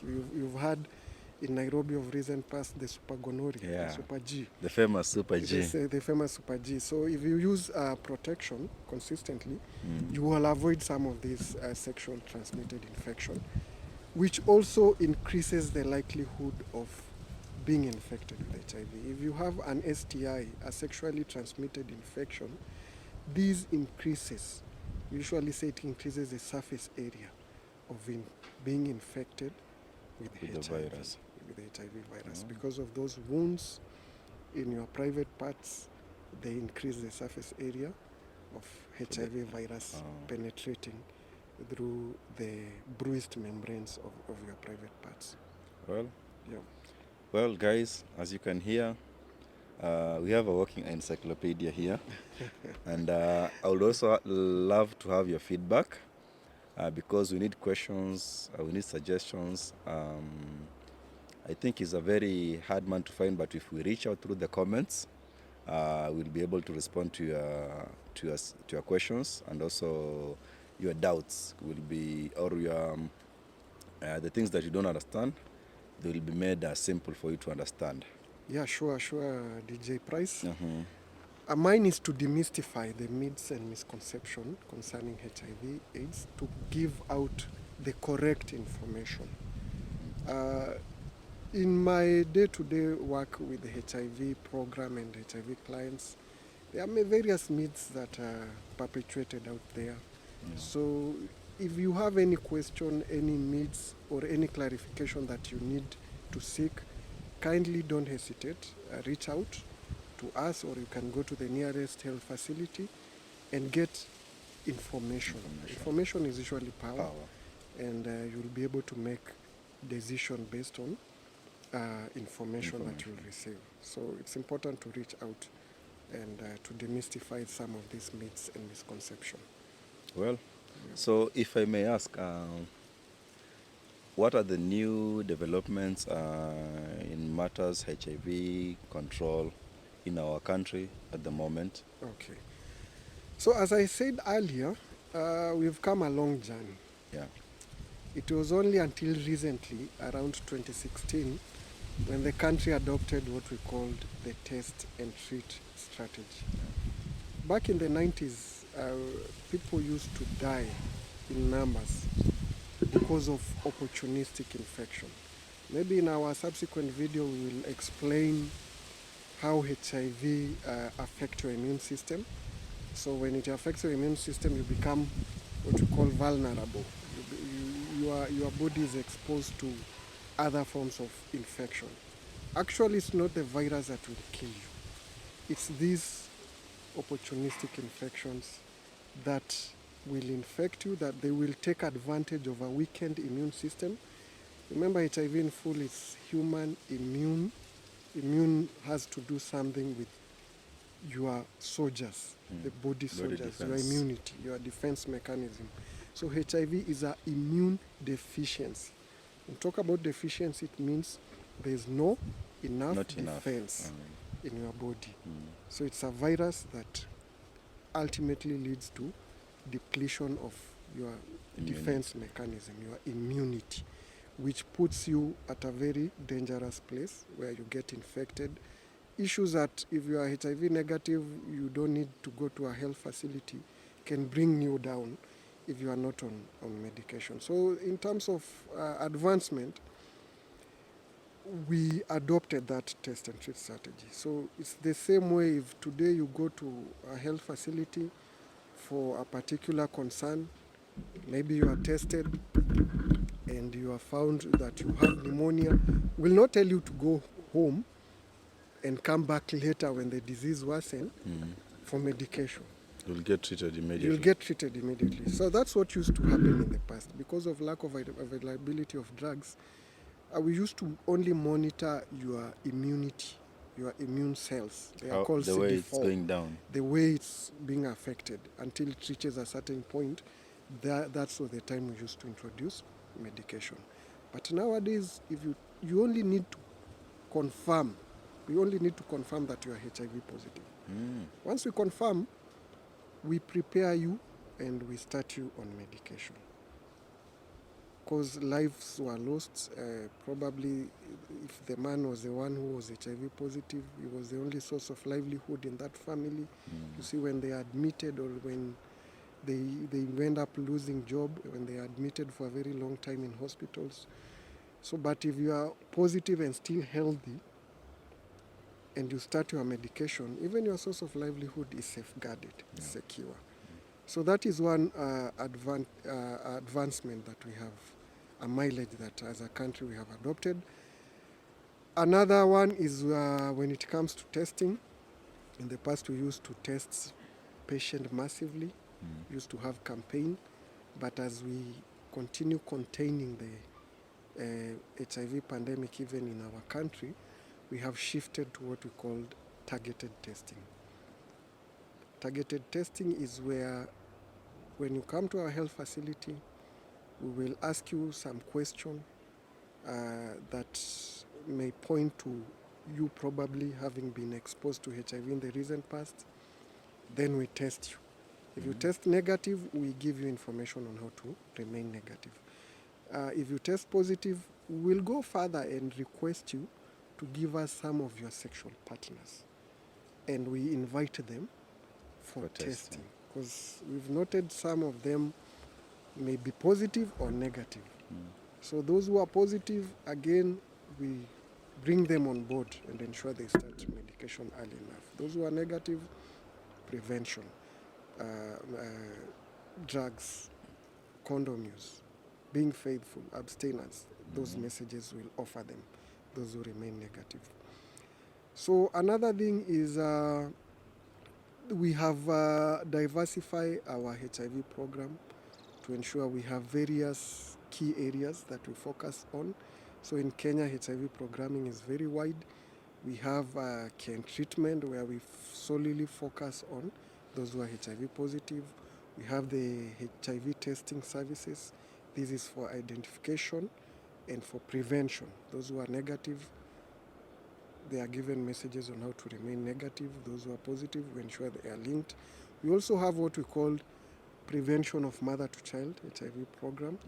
infections. You've had in Nairobi of recent past the super gonorrhea, the super G. The famous super G. The famous super G. So if you use protection consistently, you will avoid some of these sexual transmitted infection, which also increases the likelihood of being infected with HIV. If you have an STI, a sexually transmitted infection, these increases, usually say it increases the surface area of being infected with the virus. With the HIV virus. Because of those wounds in your private parts, they increase the surface area of HIV virus penetrating through the bruised membranes of your private parts. Well, guys, as you can hear, we have a working encyclopedia here. And I would also love to have your feedback because we need questions, we need suggestions. I think he's a very hard man to find, but if we reach out through the comments, we'll be able to respond to your questions, and also your doubts will be, or your the things that you don't understand, they will be made simple for you to understand. Yeah, sure, DJ Price. Mine is to demystify the myths and misconception concerning HIV/AIDS, to give out the correct information. In my day-to-day work with the HIV program and HIV clients, there are various myths that are perpetuated out there. So if you have any question, any myths, or any clarification that you need to seek, kindly don't hesitate. Reach out to us, or you can go to the nearest health facility and get information. Information is usually power. And you'll be able to make decision based on information that you'll receive. So it's important to reach out and to demystify some of these myths and misconceptions. Well, so if I may ask, what are the new developments in matters HIV control in our country at the moment? Okay. So as I said earlier, we've come a long journey. Yeah. It was only until recently, around 2016, when the country adopted what we called the test and treat strategy. Back in the 90s, people used to die in numbers because of opportunistic infection. Maybe in our subsequent video we will explain how HIV affects your immune system. So when it affects your immune system, you become what we call vulnerable. Your body is exposed to other forms of infection. Actually, it's not the virus that will kill you. It's these opportunistic infections that will infect you, that they will take advantage of a weakened immune system. Remember, HIV in full is human immune. Immune has to do something with your soldiers, the body soldiers, your immunity, your defense mechanism. So HIV is an immune deficiency. When we talk about deficiency, it means there's not enough defense in your body. So it's a virus that ultimately leads to depletion of your defense mechanism, your immunity, which puts you at a very dangerous place where you get infected. Issues that if you are HIV negative, you don't need to go to a health facility, can bring you down if you are not on medication. So in terms of advancement, we adopted that test and treat strategy. So it's the same way if today you go to a health facility for a particular concern, maybe you are tested and you are found that you have pneumonia, we'll not tell you to go home and come back later when the disease worsens for medication. You'll get treated immediately. You'll get treated immediately. So that's what used to happen in the past. Because of lack of availability of drugs, we used to only monitor your immunity, your immune cells. They are called CD4. The way it's going down. The way it's being affected until it reaches a certain point. That's the time we used to introduce medication. But nowadays, if you only need to confirm, we only need to confirm that you are HIV positive. Once we confirm, we prepare you and we start you on medication. because lives were lost. Probably if the man was the one who was HIV positive, he was the only source of livelihood in that family. You see, when they are admitted or when they end up losing job, when they are admitted for a very long time in hospitals. So, but if you are positive and still healthy, and you start your medication, even your source of livelihood is safeguarded, secure. So that is one advancement that we have, a mileage that as a country we have adopted. Another one is when it comes to testing. In the past we used to test patients massively, used to have campaign, but as we continue containing the HIV pandemic even in our country, we have shifted to what we call targeted testing. Targeted testing is where when you come to our health facility, we will ask you some questions that may point to you probably having been exposed to HIV in the recent past. Then we test you. If you test negative, we give you information on how to remain negative. If you test positive, we'll go further and request you to give us some of your sexual partners. And we invite them for testing. Because we've noted some of them may be positive or negative. So those who are positive, again, we bring them on board and ensure they start medication early enough. Those who are negative, prevention, drugs, condom use, being faithful, abstinence, those messages will offer them, those who remain negative. So another thing is we have diversified our HIV program to ensure we have various key areas that we focus on. So in Kenya, HIV programming is very wide. We have care and treatment where we solely focus on those who are HIV positive. We have the HIV testing services. This is for identification and for prevention. Those who are negative, they are given messages on how to remain negative. Those who are positive, we ensure they are linked. We also have what we call prevention of mother to child HIV program.